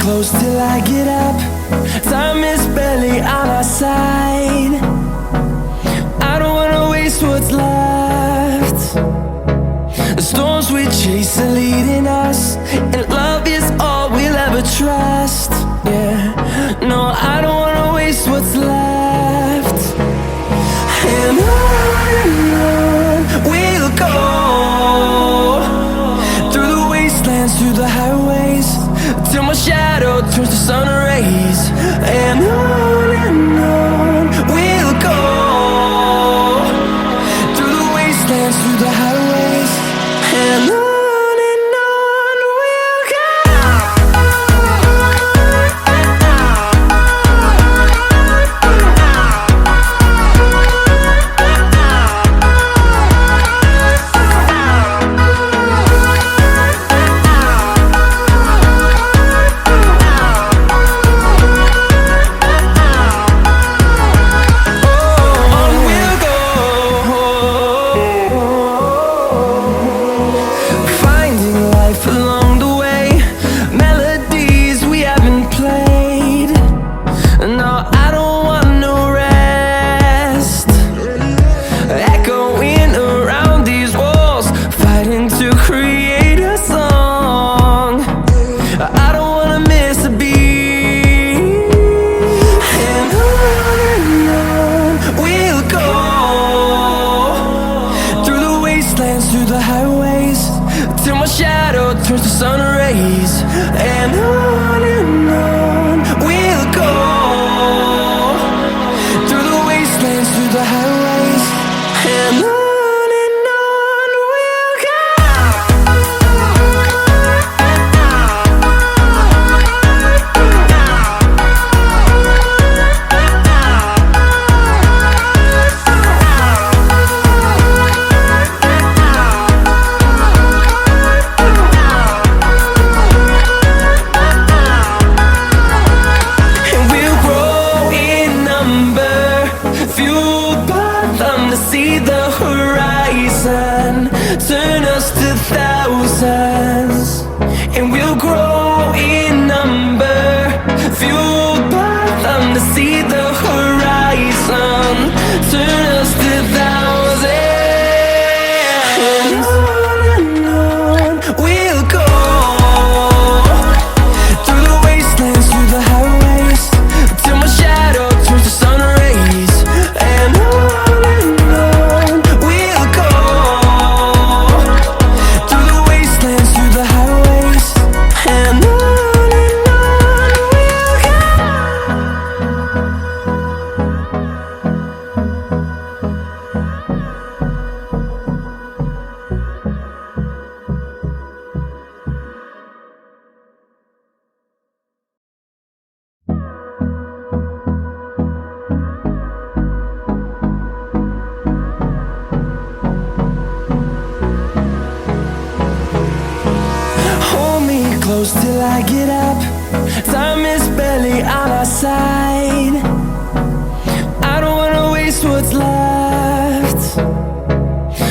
close till I get up. Time is barely on our side. I don't wanna waste what's left. The storms we chase are leading us, and love is all we'll ever trust. Yeah, no, I don't wanna waste what's left. And on we'll go, through the wastelands, through the highways, till my shadow turns to sun rays. And on we'll go, through the wastelands, through the highways, and on. Through the highways, till my shadow turns to sun rays. And on we'll go, through the wastelands, through the highways, and on. See the horizon turn us to thousands, and we'll grow in number, fueled by them. To see the horizon turn us to thousands, and on we'll go, through the wastelands, through the highways, till my shadow turns to sun rays. And on close till I get up. Time is barely on our side. I don't wanna waste what's left.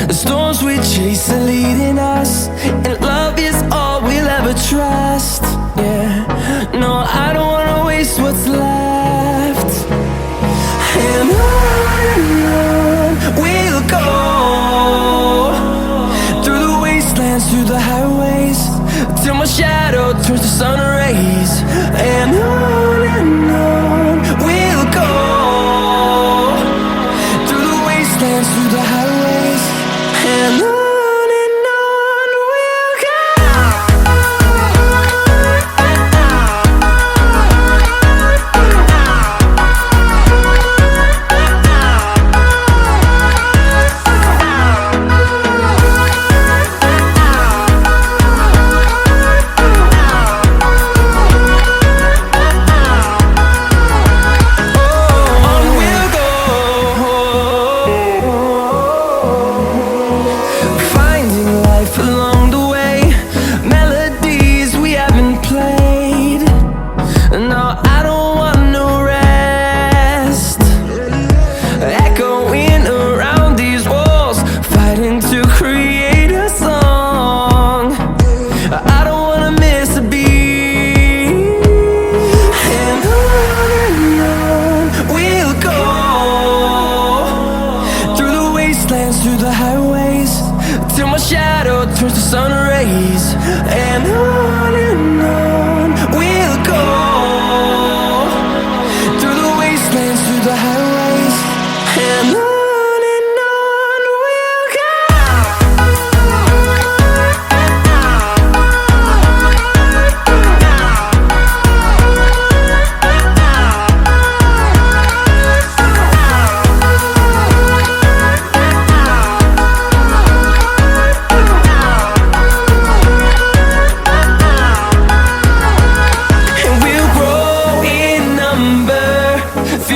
The storms we chase are leading us, and love is all we'll ever trust. Yeah, no, I don't wanna waste what's left. And on we'll go, through the wastelands, through the highways, till my shadow turns to sun rays. And on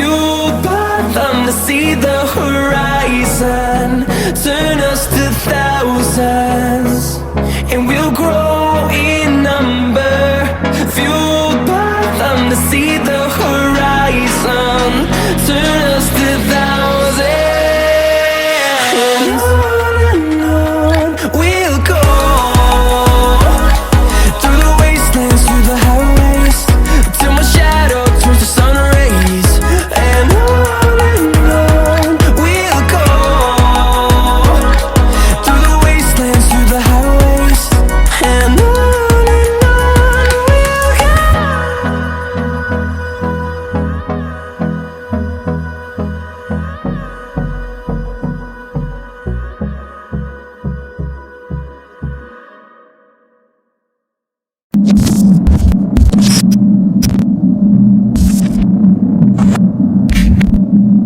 fueled by them to see the horizon. Turn us to thousands, and we'll grow